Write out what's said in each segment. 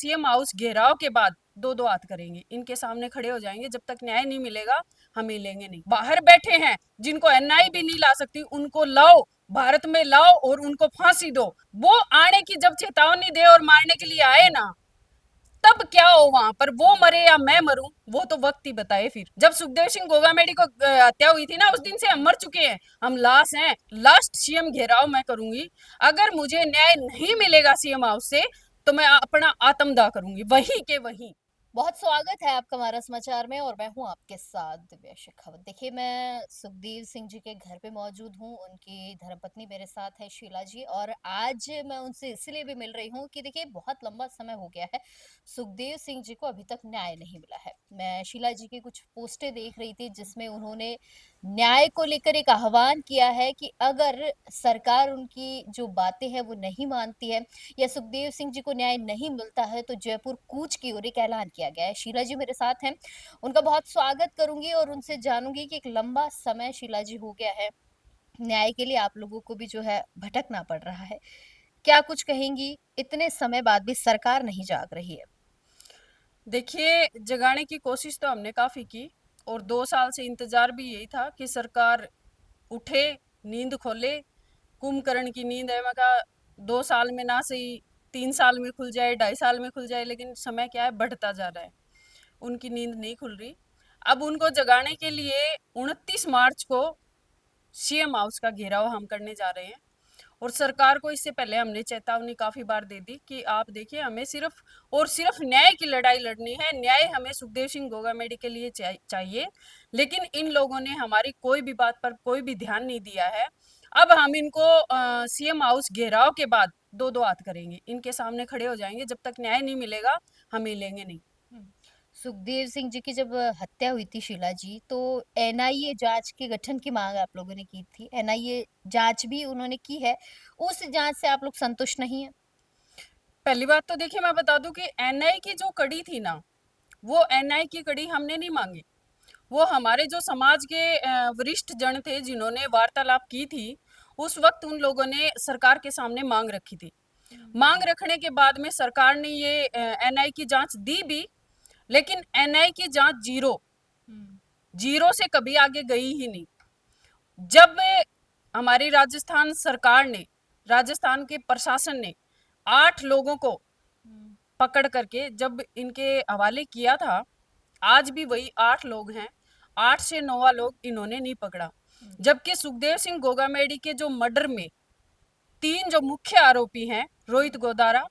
CM house घेराव के बाद दो दो हाथ करेंगे, इनके सामने खड़े हो जाएंगे। जब तक न्याय नहीं मिलेगा हम मिलेंगे नहीं। बाहर बैठे हैं जिनको एनआई भी नहीं ला सकती, उनको लाओ, भारत में लाओ और उनको फांसी दो। वो आने की जब चेतावनी दे और मारने के लिए आए ना, तब क्या हो वहां पर, वो मरे या मैं मरूं, वो तो वक्त ही बताए। फिर जब सुखदेव सिंह गोगामेडी को हत्या हुई थी ना, उस दिन से हम मर चुके हैं, हम लाश हैं। लास्ट सीएम घेराव मैं करूंगी। अगर मुझे न्याय नहीं मिलेगा सीएम हाउस से, तो मैं अपना आत्मदाह करूंगी वहीं के वहीं। बहुत स्वागत है आपका हमारा समाचार में और मैं हूं आपके साथ दिव्या शेखावत। देखिए, मैं सुखदेव सिंह जी के घर पे मौजूद हूं। उनकी धर्मपत्नी मेरे साथ है शीला जी, और आज मैं उनसे इसलिए भी मिल रही हूं कि देखिए, बहुत लंबा समय हो गया है, सुखदेव सिंह जी को अभी तक न्याय नहीं मिला है। मैं शीला जी की कुछ पोस्टें देख रही थी जिसमें उन्होंने न्याय को लेकर एक आह्वान किया है कि अगर सरकार उनकी जो बातें हैं वो नहीं मानती है या सुखदेव सिंह जी को न्याय नहीं मिलता है, तो जयपुर कूच की ओर एक ऐलान किया गया है। शीला जी मेरे साथ हैं, उनका बहुत स्वागत करूंगी और उनसे जानूंगी कि एक लंबा समय शीला जी हो गया है, न्याय के लिए आप लोगों को भी जो है भटकना पड़ रहा है। क्या कुछ कहेंगी? इतने समय बाद भी सरकार नहीं जाग रही है। देखिए, जगाने की कोशिश तो हमने काफी की, और 2 साल से इंतजार भी यही था कि सरकार उठे, नींद खोले। कुंभकर्ण की नींद है, मैं कहा 2 साल में ना सही 3 साल में खुल जाए, 2.5 साल में खुल जाए, लेकिन समय क्या है, बढ़ता जा रहा है। उनकी नींद नहीं खुल रही। अब उनको जगाने के लिए 29 मार्च को सीएम हाउस का घेराव हम करने जा रहे हैं। और सरकार को इससे पहले हमने चेतावनी काफी बार दे दी कि आप देखिए, हमें सिर्फ और सिर्फ न्याय की लड़ाई लड़नी है। न्याय हमें सुखदेव सिंह गोगामेडी के लिए चाहिए, लेकिन इन लोगों ने हमारी कोई भी बात पर कोई भी ध्यान नहीं दिया है। अब हम इनको सीएम हाउस घेराव के बाद दो दो हाथ करेंगे, इनके सामने खड़े हो जाएंगे। जब तक न्याय नहीं मिलेगा हम मिलेंगे नहीं। हम्म। सुखदेव सिंह जी की जब हत्या हुई थी शीला जी, तो एनआईए जांच के गठन की मांग आप लोगों ने की थी। एनआईए जांच भी उन्होंने की है, उस जांच से आप लोग संतुष्ट नहीं है? पहली बात तो देखिए, मैं बता दूं कि एनआई की जो कड़ी थी ना, वो एनआई की कड़ी हमने नहीं मांगी। वो हमारे जो समाज के वरिष्ठ जन थे जिन्होंने वार्तालाप की थी, उस वक्त उन लोगों ने सरकार के सामने मांग रखी थी। हम्म। मांग रखने के बाद में सरकार ने ये एनआई की जांच दी भी, लेकिन एनआई की जांच जीरो, हम्म। जीरो से कभी आगे गई ही नहीं। जब हमारी राजस्थान सरकार ने, राजस्थान के प्रशासन ने 8 लोगों को हम्म। पकड़ करके जब इनके हवाले किया था, आज भी वही 8 लोग हैं। 8 से 9वां लोग इन्होंने नहीं पकड़ा। हम्म। जबकि सुखदेव सिंह गोगामेडी के जो मर्डर में 3 जो मुख्य आरोपी हैं, रोहित गोदारा,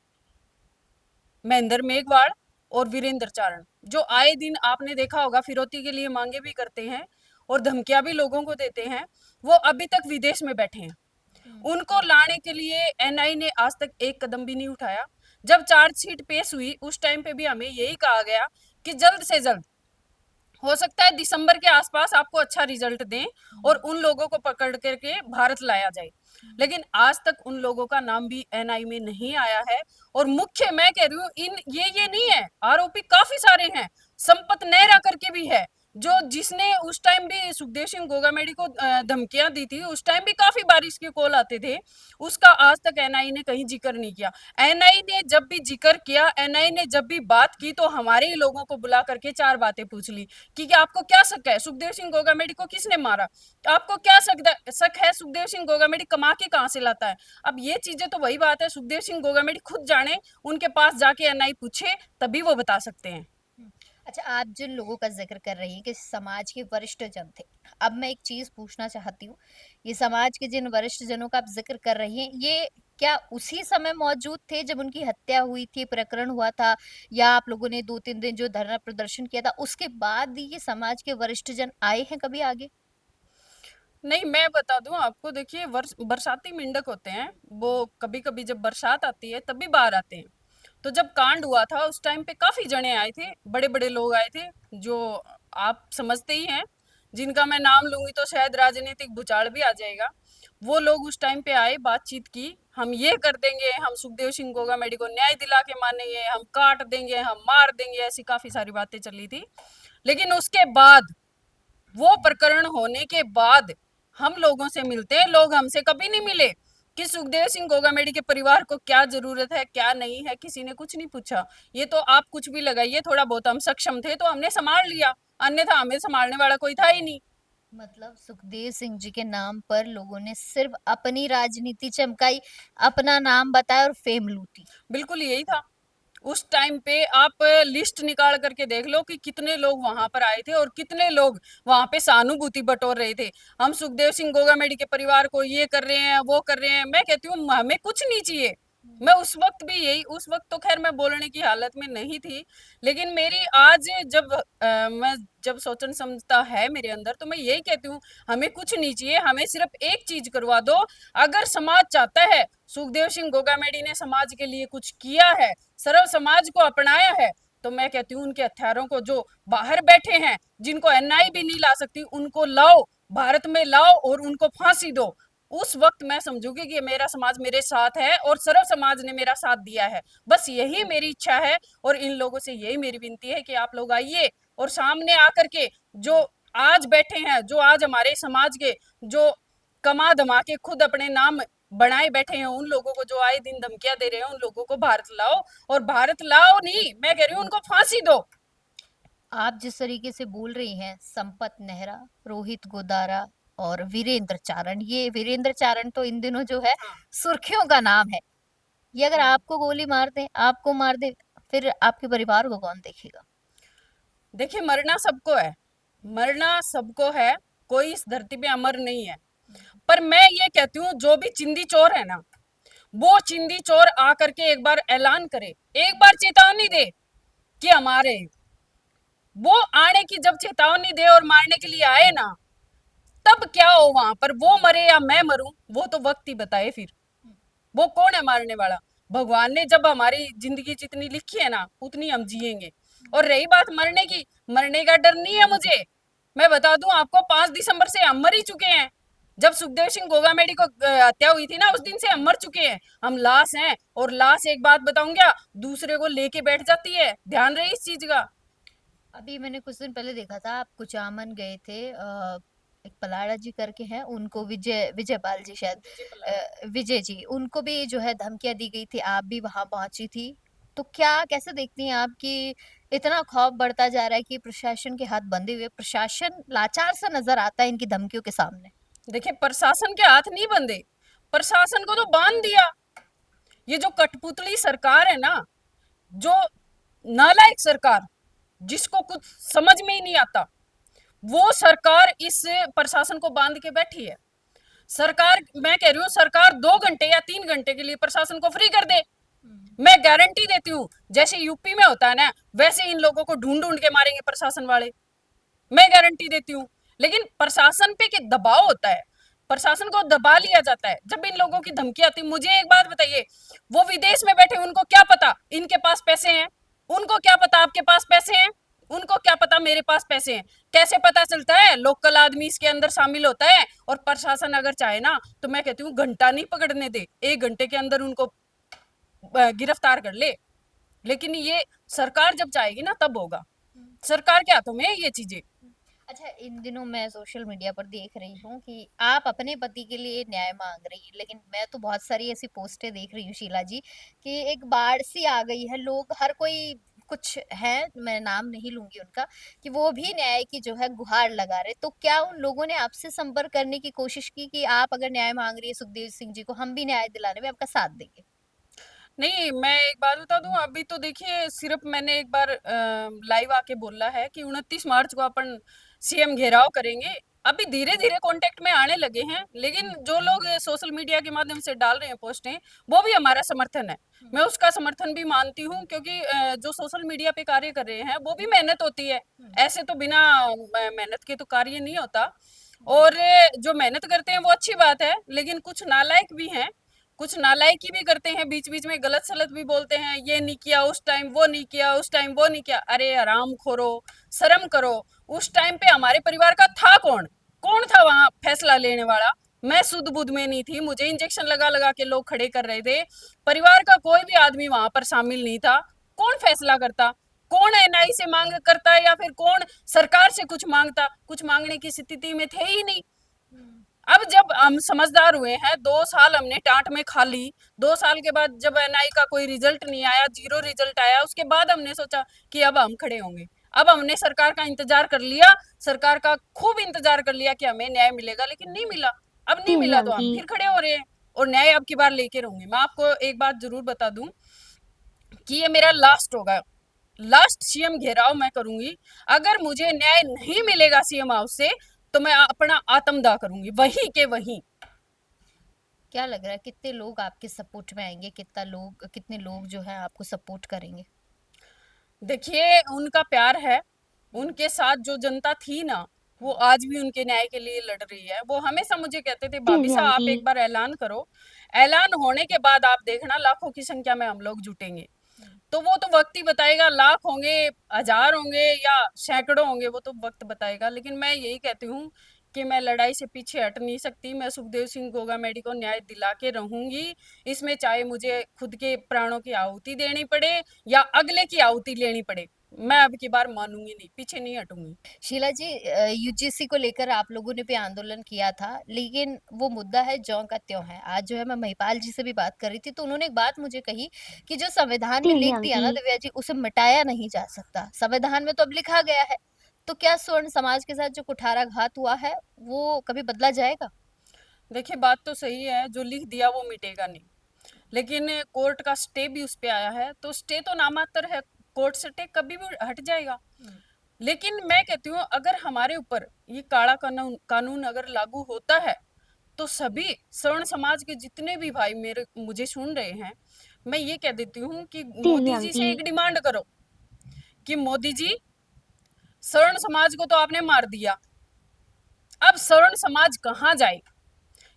महेंद्र मेघवाल और वीरेंद्र चारण, जो आए दिन आपने देखा होगा फिरौती के लिए मांगे भी करते हैं और धमकियां भी लोगों को देते हैं, वो अभी तक विदेश में बैठे हैं। हम्म। उनको लाने के लिए एनआई ने आज तक एक कदम भी नहीं उठाया। जब चार्जशीट पेश हुई, उस टाइम पे भी हमें यही कहा गया कि जल्द से जल्द, हो सकता है दिसंबर के आसपास आपको अच्छा रिजल्ट दें और हम्म। उन लोगों को पकड़ करके भारत लाया जाए। हम्म। लेकिन आज तक उन लोगों का नाम भी एनआई में नहीं आया है। और मुख्य मैं कह रही हूँ, इन ये नहीं है, आरोपी काफी सारे हैं। संपत नेहरा करके भी है, जो जिसने उस टाइम भी सुखदेव सिंह गोगामेडी को धमकियां दी थी, उस टाइम भी काफी बार इसके कॉल आते थे। उसका आज तक एनआई ने कहीं जिक्र नहीं किया। एनआई ने जब भी जिक्र किया, एनआई ने जब भी बात की, तो हमारे ही लोगों को बुला करके 4 बातें पूछ ली कि क्या आपको क्या शक है, सुखदेव सिंह गोगामेडी को किसने मारा, आपको क्या शक है, सुखदेव सिंह गोगामेडी कमा के कहाँ से लाता है। अब ये चीजें तो वही बात है, सुखदेव सिंह गोगामेडी खुद जाने, उनके पास जाके एनआई पूछे, तभी वो बता सकते हैं। हम्म। अच्छा, आप जिन लोगों का जिक्र कर रही हैं कि समाज के वरिष्ठ जन थे, अब मैं एक चीज पूछना चाहती हूँ। ये समाज के जिन वरिष्ठ जनों का आप जिक्र कर रही हैं, ये क्या उसी समय मौजूद थे जब उनकी हत्या हुई थी, प्रकरण हुआ था, या आप लोगों ने 2-3 दिन जो धरना प्रदर्शन किया था उसके बाद ये समाज के वरिष्ठ जन आए हैं कभी आगे? नहीं, मैं बता दूं आपको, देखिए, बरसाती मेंढक होते हैं, वो कभी कभी जब बरसात आती है तभी बाहर आते हैं। तो जब कांड हुआ था, उस टाइम पे काफी जने आए थे, बड़े बड़े लोग आए थे, जो आप समझते ही हैं, जिनका मैं नाम लूंगी तो शायद राजनीतिक भूचाल भी आ जाएगा। वो लोग उस टाइम पे आए, बातचीत की, हम ये कर देंगे, हम सुखदेव सिंह गोगामेडी को न्याय दिला के मानेंगे, हम काट देंगे, हम मार देंगे, ऐसी काफी सारी बातें चली थी। लेकिन उसके बाद, वो प्रकरण होने के बाद हम लोगों से मिलते हैं, लोग हमसे कभी नहीं मिले। कि सुखदेव सिंह गोगामेडी के परिवार को क्या जरूरत है, क्या नहीं है, किसी ने कुछ नहीं पूछा। ये तो आप कुछ भी लगाइए, थोड़ा बहुत हम सक्षम थे तो हमने संभाल लिया, अन्यथा हमें संभालने वाला कोई था ही नहीं। मतलब सुखदेव सिंह जी के नाम पर लोगों ने सिर्फ अपनी राजनीति चमकाई, अपना नाम बताया और फेम लूटी। बिल्कुल यही था। उस टाइम पे आप लिस्ट निकाल करके देख लो कि कितने लोग वहां पर आए थे और कितने लोग वहां पे सहानुभूति बटोर रहे थे। हम सुखदेव सिंह गोगामेडी के परिवार को ये कर रहे हैं, वो कर रहे हैं, मैं कहती हूँ हमें कुछ नहीं चाहिए। मैं उस वक्त भी यही, उस वक्त तो खैर मैं बोलने की हालत में नहीं थी, लेकिन मेरी आज जब मैं जब सोचन समझता है मेरे अंदर, तो मैं यही कहती हूँ हमें कुछ नहीं चाहिए, हमें सिर्फ एक चीज करवा दो। अगर समाज चाहता है, सुखदेव सिंह गोगामेडी ने समाज के लिए कुछ किया है, सर्व समाज को अपनाया है, तो मैं कहती हूँ उनके हत्यारों को, जो बाहर बैठे हैं, जिनको एनआई भी नहीं ला सकती, उनको लाओ, भारत में लाओ और उनको फांसी दो। उस वक्त मैं समझूंगी कि मेरा समाज मेरे साथ है और सर्व समाज ने मेरा साथ दिया है। बस यही मेरी इच्छा है और इन लोगों से यही मेरी विनती है कि आप लोग आइए और सामने आकर के जो आज बैठे हैं, जो आज हमारे समाज के जो कमा धमा के खुद अपने नाम बनाए बैठे हैं, उन लोगों को जो आए दिन धमकियां दे रहे हैं, उन लोगों को भारत लाओ। और भारत लाओ नहीं, मैं कह रही हूँ उनको फांसी दो। आप जिस तरीके से बोल रही हैं, संपत नेहरा, रोहित गोदारा और वीरेंद्र चारण, ये वीरेंद्र चारण तो इन दिनों जो है हाँ। सुर्खियों का नाम है। ये अगर आपको गोली मार दे, आपको मार दे, फिर आपके परिवार को कौन देखेगा? देखिए, मरना सबको है, मरना सबको है, कोई इस धरती पे अमर नहीं है। पर मैं ये कहती हूँ जो भी चिंदी चोर है ना, वो चिंदी चोर आकर के एक बार ऐलान करे, एक बार चेतावनी दे कि हमारे, वो आने की जब चेतावनी दे और मारने के लिए आए ना, तब क्या हो वहां पर, वो मरे या मैं मरूं, वो तो वक्त ही बताए। फिर वो कौन है मारने वाला? भगवान ने जब हमारी जिंदगी जितनी लिखी है ना, उतनी हम जिएंगे। और रही बात मरने की, मरने का डर नहीं है मुझे। मैं बता दूं आपको, 5 दिसंबर से हम मर ही चुके हैं। जब सुखदेव सिंह गोगामेडी को हत्या हुई थी ना, उस दिन से हम मर चुके हैं, हम लाश हैं। और लाश, एक बात बताऊं क्या, दूसरे को लेके बैठ जाती है, ध्यान रहे इस चीज का। अभी मैंने कुछ दिन पहले देखा था, आप कुचामन गए थे, एक पलाड़ा जी करके हैं, उनको विजय विजयपाल जी शायद, विजय जी, उनको भी जो है धमकियां दी गई थी, आप भी वहां पहुंची थी। तो क्या, कैसे देखती हैं आप कि इतना खौफ बढ़ता जा रहा है कि प्रशासन के हाथ बंधे हुए, प्रशासन लाचार सा नजर आता है इनकी धमकियों के सामने? देखिए, प्रशासन के हाथ नहीं बंधे, प्रशासन को तो बांध दिया। ये जो कठपुतली सरकार है ना, जो नालायक सरकार, जिसको कुछ समझ में ही नहीं आता, वो सरकार इस प्रशासन को बांध के बैठी है। सरकार, मैं कह रही हूँ सरकार 2 घंटे या 3 घंटे के लिए प्रशासन को फ्री कर दे, मैं गारंटी देती हूँ, जैसे यूपी में होता है ना, वैसे इन लोगों को ढूंढ ढूंढ के मारेंगे प्रशासन वाले, मैं गारंटी देती हूँ। लेकिन प्रशासन पे के दबाव होता है, प्रशासन को दबा लिया जाता है जब इन लोगों की धमकी आती है। मुझे एक बात बताइए, वो विदेश में बैठे, उनको क्या पता इनके पास पैसे हैं? उनको क्या पता आपके पास पैसे हैं? उनको क्या पता मेरे पास पैसे हैं? कैसे पता चलता है? लोकल आदमी इसके अंदर शामिल होता है। और प्रशासन अगर चाहे ना, तो मैं कहती हूँ घंटा नहीं पकड़ने दे, 1 घंटे के अंदर उनको गिरफ्तार कर ले। लेकिन ये सरकार जब चाहेगी ना, तब होगा। सरकार के हाथों में है ये चीजें। अच्छा, इन दिनों मैं सोशल मीडिया पर देख रही हूँ कि आप अपने पति के लिए न्याय मांग रही हैं, लेकिन मैं तो बहुत सारी ऐसी पोस्टें देख रही हूँ शीला जी, कि एक बाढ़ सी आ गई है, लोग हर कोई, कुछ है, मैं नाम नहीं लूंगी उनका, कि वो भी न्याय की जो है गुहार लगा रहे। तो क्या उन लोगों ने आपसे संपर्क करने की कोशिश की कि आप अगर न्याय मांग रही है सुखदेव सिंह जी को, हम भी न्याय दिलाने में आपका साथ देंगे? नहीं, मैं एक बात बता दूं, अभी तो देखिए सिर्फ मैंने एक बार लाइव आके बोला है कि 29 मार्च को अपन सीएम घेराव करेंगे। अभी धीरे धीरे कांटेक्ट में आने लगे हैं, लेकिन जो लोग सोशल मीडिया के माध्यम से डाल रहे हैं पोस्टें, वो भी हमारा समर्थन है। मैं उसका समर्थन भी मानती हूँ, क्योंकि जो सोशल मीडिया पे कार्य कर रहे हैं वो भी मेहनत होती है। ऐसे तो बिना मेहनत के तो कार्य नहीं होता। और जो मेहनत करते हैं वो अच्छी बात है, लेकिन कुछ नालायक भी हैं, कुछ नालायकी भी करते हैं, बीच बीच में गलत सलत भी बोलते हैं, ये नहीं किया उस टाइम, वो नहीं किया उस टाइम, वो नहीं किया। अरे आराम खोरो, शर्म करो। उस टाइम पे हमारे परिवार का था कौन? कौन था वहां फैसला लेने वाला? मैं सुध बुध में नहीं थी, मुझे इंजेक्शन लगा लगा के लोग खड़े कर रहे थे। परिवार का कोई भी आदमी वहां पर शामिल नहीं था। कौन फैसला करता? कौन एनआई से मांग करता है, या फिर कौन सरकार से कुछ मांगता? कुछ मांगने की स्थिति में थे ही नहीं। अब जब हम समझदार हुए हैं, 2 साल हमने टांट में खा ली, 2 साल के बाद जब एनआई का कोई रिजल्ट नहीं आया, जीरो रिजल्ट आया, उसके बाद हमने सोचा कि अब हम खड़े होंगे। अब हमने सरकार का इंतजार कर लिया, सरकार का खूब इंतजार कर लिया कि हमें न्याय मिलेगा, लेकिन नहीं मिला। अब नहीं जी, जी मिला तो हम आंटी। फिर खड़े हो रहे हैं और न्याय अब की बार लेके रहूंगी। मैं आपको एक बात जरूर बता दूं कि ये मेरा लास्ट होगा, लास्ट सीएम घेराव मैं करूंगी। अगर मुझे न्याय नहीं मिलेगा सीएम हाउस से, तो मैं अपना आत्मदाह करूंगी वहीं के वहीं। क्या लग रहा है कितने लोग आपके सपोर्ट में आएंगे, कितने लोग जो है आपको सपोर्ट करेंगे? देखिए, उनका प्यार है, उनके साथ जो जनता थी ना, वो आज भी उनके न्याय के लिए लड़ रही है। वो हमेशा मुझे कहते थे, जी, भाभी जी साहब आप आंटी। एक बार ऐलान करो, ऐलान होने के बाद आप देखना लाखों की संख्या में हम लोग जुटेंगे। तो वो तो वक्त ही बताएगा, लाख होंगे, हजार होंगे या सैकड़ों होंगे, वो तो वक्त बताएगा। लेकिन मैं यही कहती हूँ कि मैं लड़ाई से पीछे हट नहीं सकती। मैं सुखदेव सिंह गोगामेडी को न्याय दिला के रहूंगी, इसमें चाहे मुझे खुद के प्राणों की आहुति देनी पड़े या अगले की आहुति लेनी पड़े। मैं अब की बार मानूंगी नहीं, पीछे नहीं हटूंगी। शीला जी, यूजीसी को लेकर आप लोगों ने भी आंदोलन किया था, लेकिन वो मुद्दा है ज्यों का त्यों है। आज जो है मैं महिपाल जी से भी बात कर रही थी, तो उन्होंने एक बात मुझे कही कि जो संविधान में जी, जी लिख दिया आंटी। ना दिव्या जी, उसे मिटाया नहीं जा सकता। संविधान में तो अब लिखा गया है, तो क्या स्वर्ण समाज के साथ जो कुठाराघात हुआ है वो कभी बदला जाएगा? देखिए, बात तो सही है, जो लिख दिया वो मिटेगा नहीं। लेकिन कोर्ट का स्टे भी उस पे आया है, तो स्टे तो नामात्र है, कोर्ट स्टे कभी भी हट जाएगा। लेकिन मैं कहती हूँ, अगर हमारे ऊपर ये काला कानून कानून अगर लागू होता है, तो सभी सवर्ण समाज के जितने भी भाई मेरे मुझे सुन रहे हैं, मैं ये कह देती हूँ कि जी, जी मोदी जी आंटी। से एक डिमांड करो कि मोदी जी, सवर्ण समाज को तो आपने मार दिया, अब सवर्ण समाज कहाँ जाए?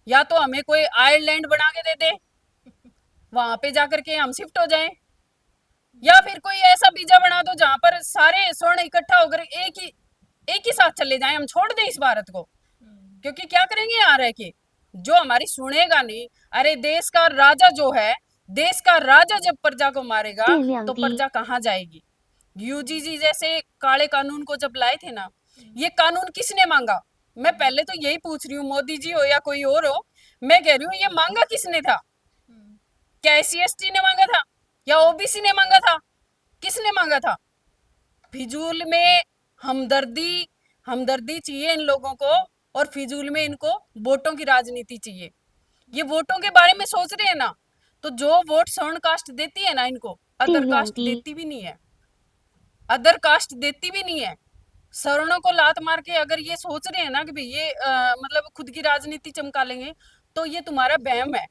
या तो हमें कोई आयरलैंड बना के दे दे, वहां पे जाकर के हम शिफ्ट हो जाएं, या फिर कोई ऐसा वीजा बना दो जहां पर सारे स्वर्ण इकट्ठा होकर एक ही साथ चले जाएं, हम छोड़ दें इस भारत को। क्योंकि क्या करेंगे यहाँ रह के, जो हमारी सुनेगा नहीं। अरे देश का राजा जो है, देश का राजा जब प्रजा को मारेगा, जी, जी तो आंटी। प्रजा कहाँ जाएगी? यूजीसी जैसे काले कानून को जब लाए थे ना, ये कानून किसने मांगा? मैं पहले तो यही पूछ रही हूँ, मोदी जी हो या कोई और हो, मैं कह रही हूँ ये मांगा किसने था? क्या SC ST ने मांगा था या ओबीसी ने मांगा था? किसने मांगा था? फिजूल में हमदर्दी, हमदर्दी चाहिए इन लोगों को, और फिजूल में इनको वोटों की राजनीति चाहिए। ये वोटों के बारे में सोच रहे हैं ना, तो जो वोट सवर्ण कास्ट देती है ना इनको, जी, अदर जी कास्ट आंटी। देती भी नहीं है, अदर कास्ट देती भी नहीं है। सवर्णों को लात मार के अगर ये सोच रहे हैं ना कि भाई ये मतलब खुद की राजनीति चमका लेंगे, तो ये तुम्हारा वहम है।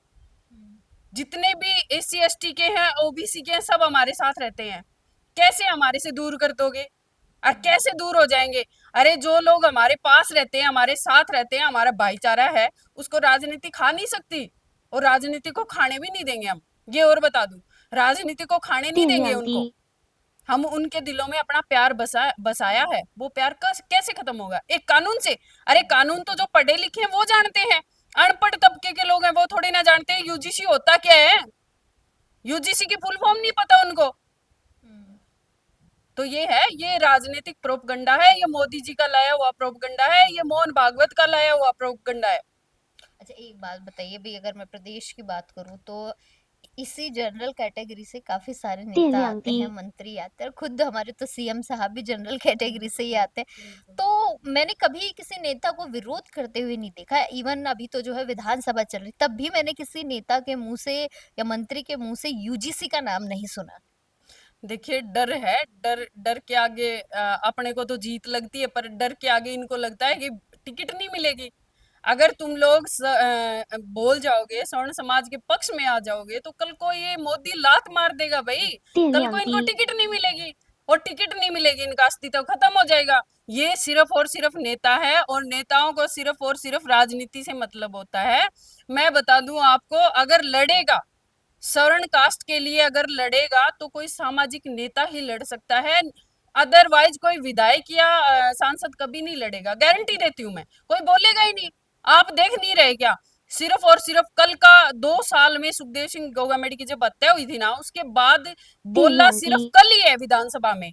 जितने भी SC ST के हैं, ओबीसी के हैं, सब हमारे साथ रहते हैं। कैसे हमारे से दूर कर दोगे? और कैसे दूर हो जाएंगे? अरे जो लोग हमारे पास रहते हैं, हमारे साथ रहते हैं, हमारा भाईचारा है, उसको राजनीति खा नहीं सकती, और राजनीति को खाने भी नहीं देंगे हम। ये और बता दूं, राजनीति को खाने नहीं जी, जी देंगे आंटी। उनको। हम उनके दिलों में अपना प्यार बसाया है, वो प्यार कैसे खत्म होगा? एक कानून से? अरे कानून तो जो पढ़े लिखे हैं वो जानते हैं, अनपढ़ तबके के लोग हैं वो थोड़ी ना जानते हैं यूजीसी होता क्या है। यूजीसी की फुल फॉर्म नहीं पता उनको। तो ये है, ये राजनीतिक प्रोपगंडा है, ये मोदी जी का लाया हुआ प्रोपगंडा है, ये मोहन भागवत का लाया हुआ प्रोपगंडा है। अच्छा, एक बात बताइए भी, अगर मैं प्रदेश की बात करूं तो इसी जनरल कैटेगरी से काफी सारे जी, नेता जी आते आंटी। हैं, मंत्री आते हैं, और खुद हमारे तो सीएम साहब भी जनरल कैटेगरी से ही आते हैं। तो मैंने कभी किसी नेता को विरोध करते हुए नहीं देखा। इवन अभी तो जो है विधानसभा चल रही, तब भी मैंने किसी नेता के मुंह से या मंत्री के मुंह से यूजीसी का नाम नहीं सुना। देखिए, डर है, डर डर के आगे अपने को तो जीत लगती है, पर डर के आगे इनको लगता है कि टिकट नहीं मिलेगी। अगर तुम लोग बोल जाओगे, स्वर्ण समाज के पक्ष में आ जाओगे, तो कल को ये मोदी लात मार देगा भाई। जी, जी कल को आंटी। इनको टिकट नहीं मिलेगी, और टिकट नहीं मिलेगी, इनका अस्तित्व खत्म हो जाएगा। ये सिर्फ और सिर्फ नेता है, और नेताओं को सिर्फ और सिर्फ राजनीति से मतलब होता है। मैं बता दूं आपको, अगर लड़ेगा सवर्ण कास्ट के लिए, अगर लड़ेगा तो कोई सामाजिक नेता ही लड़ सकता है। अदरवाइज कोई विधायक या सांसद कभी नहीं लड़ेगा, गारंटी देती हूँ मैं। कोई बोलेगा ही नहीं। आप देख नहीं रहे क्या? सिर्फ और सिर्फ कल का 2 साल में सुखदेव सिंह गौगामेडी की जब हत्या हुई थी ना, उसके बाद जी, जी बोला आंटी। सिर्फ कल ही है विधानसभा में।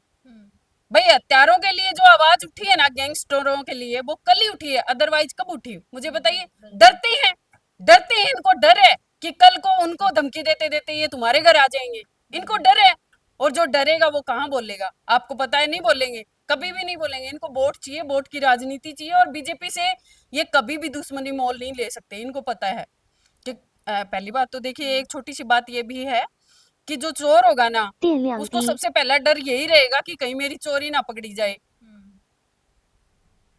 भाई हत्यारों के लिए जो आवाज उठी है ना, गैंगस्टरों के लिए, वो कल ही उठी है, अदरवाइज कब उठी? मुझे बताइए। डरते हैं, डरते हैं, इनको डर है कि कल को उनको धमकी देते देते ये तुम्हारे घर आ जाएंगे। इनको डर है। और जो डरेगा वो कहाँ बोलेगा? आपको पता है, नहीं बोलेंगे, कभी भी नहीं बोलेंगे। इनको वोट चाहिए, वोट की राजनीति चाहिए, और बीजेपी से ये कभी भी दुश्मनी मोल नहीं ले सकते, इनको पता है कि पहली बात तो देखिए, एक छोटी सी बात ये भी है कि जो चोर होगा ना, 电量 उसको 低， सबसे पहला डर यही रहेगा कि कहीं मेरी चोरी ना पकड़ी जाए।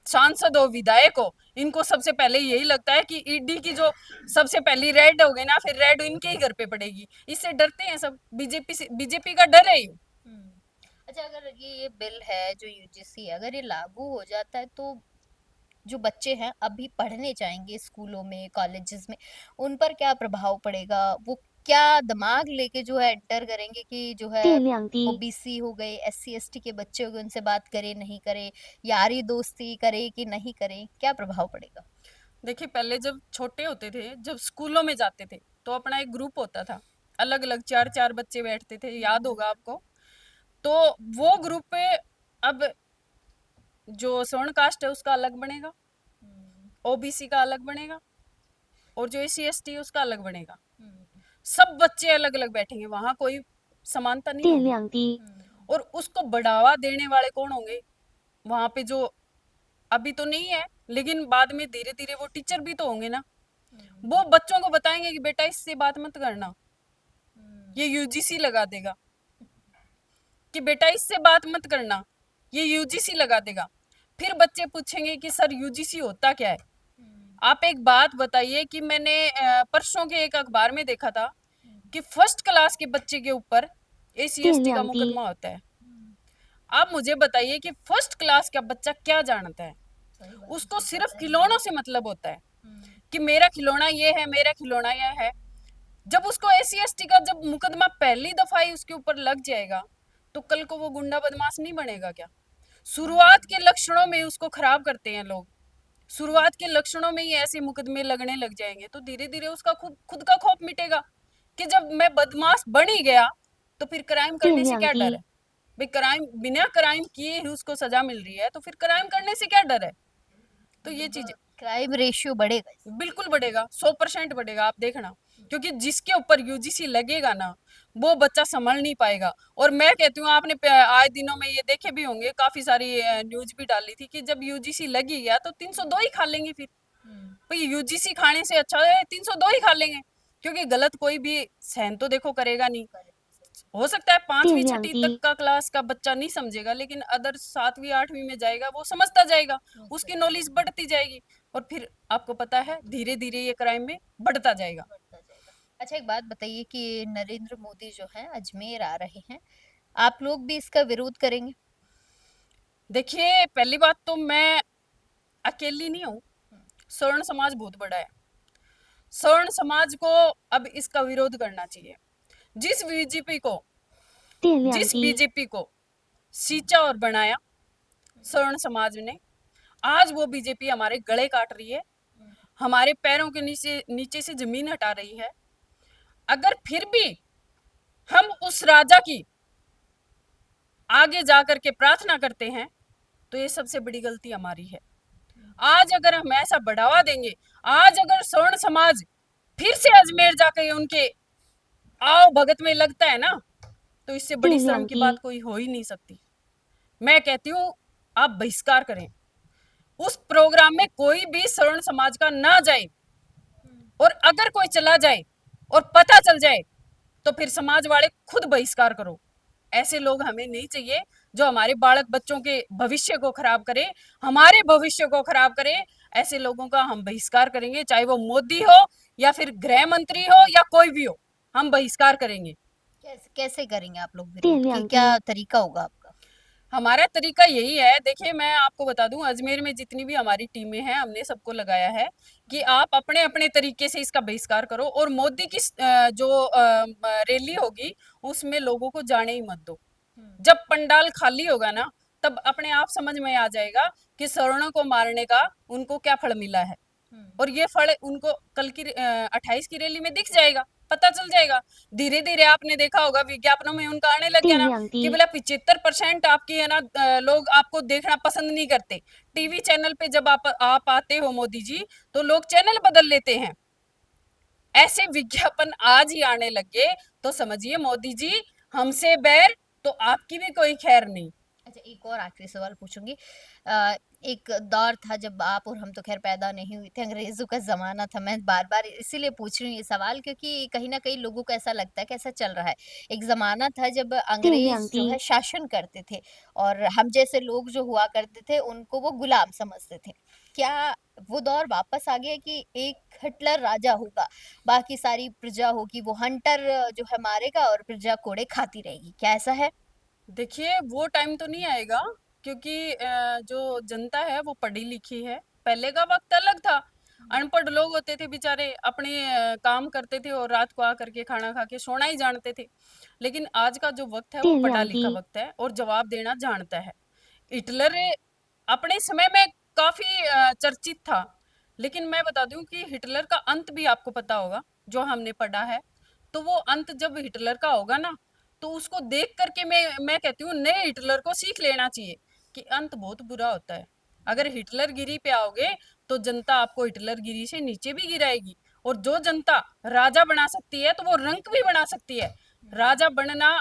सांसद हो, विधायक हो, इनको सबसे पहले यही लगता है कि ईडी की जो सबसे पहली रेड होगी ना, फिर रेड इनके ही घर पे पड़ेगी। इससे डरते हैं सब, बीजेपी से, बीजेपी का डर है ये। अच्छा, अगर ये बिल है जो यूजीसी है, अगर ये लागू हो जाता है तो जो बच्चे हैं अभी पढ़ने जाएंगे स्कूलों में, कॉलेजेस में, उन पर क्या प्रभाव पड़ेगा? वो क्या दिमाग लेके जो है एंटर करेंगे कि जो है 电量低， ओबीसी हो गए, एससी एसटी के बच्चे हो गए, उनसे बात करे नहीं करे, यारी दोस्ती करे कि नहीं करे, क्या प्रभाव पड़ेगा? देखिए, पहले जब छोटे होते थे, जब स्कूलों में जाते थे, तो अपना एक ग्रुप होता था, अलग अलग चार चार बच्चे बैठते थे, याद होगा आपको। तो वो ग्रुप पे अब जो स्वर्ण कास्ट है उसका अलग बनेगा, ओबीसी का अलग बनेगा, और जो एससी एसटी है उसका अलग बनेगा। सब बच्चे अलग अलग बैठेंगे, वहां कोई समानता नहीं 电 होगी। 量低， और उसको बढ़ावा देने वाले कौन होंगे वहां पे? जो अभी तो नहीं है, लेकिन बाद में धीरे धीरे वो टीचर भी तो होंगे ना। वो बच्चों को बताएंगे कि बेटा इससे बात मत करना, ये यूजीसी लगा देगा। कि बेटा इससे बात मत करना, ये यूजीसी लगा देगा। फिर बच्चे पूछेंगे कि सर यूजीसी होता क्या है? आप एक बात बताइए कि मैंने परसों के एक अखबार में देखा था कि फर्स्ट क्लास के बच्चे के ऊपर एसी 电 एसटी का 量低， मुकदमा होता है। आप मुझे बताइए कि फर्स्ट क्लास का बच्चा क्या जानता है? उसको सिर्फ खिलौनों से मतलब होता है कि मेरा खिलौना ये है, मेरा खिलौना ये है। जब उसको एसी एसटी का जब मुकदमा पहली दफा ही उसके ऊपर लग जाएगा, तो कल को वो गुंडा बदमाश नहीं बनेगा क्या? शुरुआत के लक्षणों में उसको खराब करते हैं लोग। शुरुआत के लक्षणों में ही ऐसे मुकदमे लगने लग जाएंगे, तो धीरे धीरे उसका खुद खुद का खौफ मिटेगा कि जब मैं बदमाश बन ही गया, तो फिर क्राइम 电 करने से 量 क्या डर 低， है? भाई क्राइम, बिना क्राइम किए ही उसको सजा मिल रही है, तो फिर क्राइम करने से क्या डर है? तो ये चीज क्राइम रेशियो बढ़ेगा इससे। बिल्कुल बढ़ेगा, 100% बढ़ेगा, आप देखना। क्योंकि जिसके ऊपर यूजीसी लगेगा ना, वो बच्चा संभल नहीं पाएगा। और मैं कहती हूँ, आपने आए दिनों में ये देखे भी होंगे, काफी सारी न्यूज भी डाली थी कि जब यूजीसी लगी गया तो 302 ही खा लेंगे फिर। भाई यूजीसी खाने से अच्छा है 302 ही खा लेंगे, क्योंकि गलत कोई भी सहन तो देखो करेगा नहीं। हो सकता है 电 5वीं 量 छठी 低， तक का क्लास का बच्चा नहीं समझेगा, लेकिन अदर 7वीं 8वीं में जाएगा, वो समझता जाएगा, उसकी नॉलेज बढ़ती जाएगी, और फिर आपको पता है धीरे धीरे ये क्राइम में बढ़ता जाएगा। बढ़ता जाएगा। अच्छा, एक बात बताइए कि नरेंद्र मोदी जो है अजमेर आ रहे हैं, आप लोग भी इसका विरोध करेंगे? देखिए, पहली बात तो मैं अकेली नहीं हूँ, स्वर्ण समाज बहुत बड़ा है। स्वर्ण समाज को अब इसका विरोध करना चाहिए। जिस बीजेपी को 电量 जिस 低， बीजेपी को सींचा और बनाया स्वर्ण समाज ने, आज वो बीजेपी हमारे गले काट रही है, हमारे पैरों के नीचे नीचे से जमीन हटा रही है। अगर फिर भी हम उस राजा की आगे जाकर के प्रार्थना करते हैं, तो ये सबसे बड़ी गलती हमारी है। आज अगर हम ऐसा बढ़ावा देंगे, आज अगर स्वर्ण समाज फिर से अजमेर जाकर उनके आओ भगत में लगता है ना, तो इससे बड़ी 电 शर्म 量 की 低， बात कोई हो ही नहीं सकती। मैं कहती हूँ, आप बहिष्कार करें, उस प्रोग्राम में कोई भी स्वर्ण समाज का ना जाए, और अगर कोई चला जाए और पता चल जाए, तो फिर समाज वाले खुद बहिष्कार करो। ऐसे लोग हमें नहीं चाहिए जो हमारे बालक बच्चों के भविष्य को खराब करे, हमारे भविष्य को खराब करे। ऐसे लोगों का हम बहिष्कार करेंगे, चाहे वो मोदी हो या फिर गृह मंत्री हो या कोई भी हो, हम बहिष्कार करेंगे। कैसे कैसे करेंगे आप लोग 电 विरोध? कि 量 क्या 低， तरीका होगा आपका? हमारा तरीका यही है, देखिए मैं आपको बता दूं, अजमेर में जितनी भी हमारी टीमें हैं, हमने सबको लगाया है कि आप अपने अपने तरीके से इसका बहिष्कार करो, और मोदी की जो रैली होगी उसमें लोगों को जाने ही मत दो। जब पंडाल खाली होगा ना, तब अपने आप समझ में आ जाएगा कि सवर्णों को मारने का उनको क्या फल मिला है, और ये फल उनको कल की 28 की रैली में दिख जाएगा। पता चल जाएगा। धीरे धीरे आपने देखा होगा विज्ञापनों में उनका आने लग गया ना कि बोला 75% आपकी है ना लोग आपको देखना पसंद नहीं करते। टीवी चैनल पे जब आप आते हो मोदी जी, तो लोग चैनल बदल लेते हैं। ऐसे विज्ञापन आज ही आने लग गए, तो समझिए मोदी जी हमसे बैर तो आपकी भी कोई खैर नहीं। अच्छा, एक और आखिरी सवाल पूछूंगी। अ, एक दौर था जब आप और हम तो खैर पैदा नहीं हुए थे, अंग्रेजों का ज़माना था। मैं बार-बार इसीलिए पूछ रही हूँ ये सवाल, क्योंकि कहीं न कहीं लोगों को ऐसा लगता है कि ऐसा चल रहा है। एक ज़माना था जब अंग्रेज़ जो है शासन करते थे और हम जैसे लोग जो हुआ करते थे उनको वो गुलाम समझते थे। क्या वो दौर वापस आ गया कि एक हिटलर राजा होगा, बाकी सारी प्रजा होगी वो हंटर जो है मारेगा और प्रजा कोड़े खाती रहेगी? क्या ऐसा है? देखिए वो टाइम तो नहीं आएगा, क्योंकि जो जनता है वो पढ़ी लिखी है। पहले का वक्त अलग था, अनपढ़ लोग होते थे बेचारे, अपने काम करते थे और रात को आकर के खाना खा के सोना ही जानते थे। लेकिन आज का जो वक्त है वो पढ़ा लिखा वक्त है और जवाब देना जानता है। हिटलर अपने समय में काफी चर्चित था, लेकिन मैं बता दूं कि हिटलर का अंत भी आपको पता होगा, जो हमने पढ़ा है। तो वो अंत जब हिटलर का होगा ना, तो उसको देख करके मैं कहती हूँ नए हिटलर को सीख लेना चाहिए कि अंत बहुत बुरा होता है। अगर हिटलर गिरी पे आओगे तो जनता आपको हिटलर गिरी से नीचे भी गिराएगी। और जो जनता राजा बना सकती है तो वो रंक भी बना सकती है। राजा बनना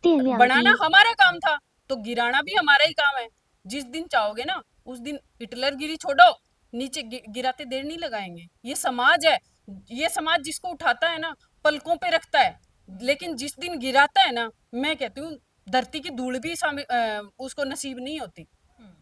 बनाना हमारा काम था, तो गिराना भी हमारा ही काम है। जिस दिन चाहोगे ना उस दिन हिटलर गिरी छोड़ो, नीचे गिराते देर नहीं लगाएंगे। ये समाज है, ये समाज जिसको उठाता है ना पलकों पे रखता है, लेकिन जिस दिन गिराता है ना, मैं कहती हूँ धरती की धूल भी उसको नसीब नहीं होती। हुँ।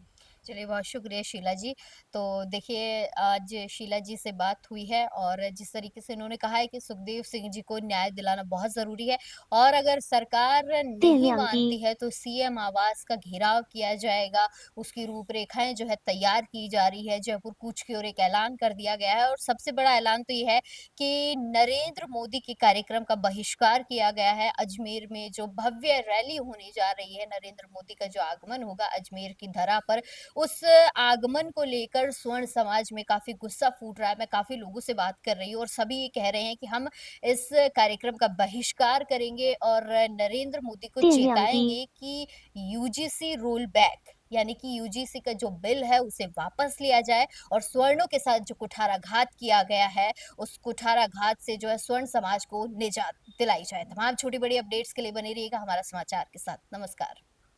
चलिए, बहुत शुक्रिया शीला जी। तो देखिए, आज शीला जी से बात हुई है और जिस तरीके से उन्होंने कहा है कि सुखदेव सिंह जी को न्याय दिलाना बहुत ज़रूरी है और अगर सरकार नहीं मानती है तो सीएम आवास का घेराव किया जाएगा, उसकी रूपरेखाएँ जो है तैयार की जा रही है, जयपुर कूच की ओर एक ऐलान कर दिया गया है और सबसे बड़ा ऐलान तो ये है कि नरेंद्र मोदी के कार्यक्रम का बहिष्कार किया गया है। अजमेर में जो भव्य रैली होने जा रही है, नरेंद्र मोदी का जो आगमन होगा अजमेर की धरा पर, उस आगमन को लेकर स्वर्ण समाज में काफ़ी गुस्सा फूट रहा है। मैं काफ़ी लोगों से बात कर रही हूँ और सभी ये कह रहे हैं कि हम इस कार्यक्रम का बहिष्कार करेंगे और नरेंद्र मोदी को चेताएँगे कि यूजीसी रोल बैक, यानी कि यूजीसी का जो बिल है उसे वापस लिया जाए और स्वर्णों के साथ जो कुठाराघात किया गया है, उस कुठाराघात से जो है स्वर्ण समाज को निजात दिलाई जाए। तमाम छोटी-बड़ी अपडेट्स के लिए बने रहिएगा हमारा समाचार के साथ। नमस्कार।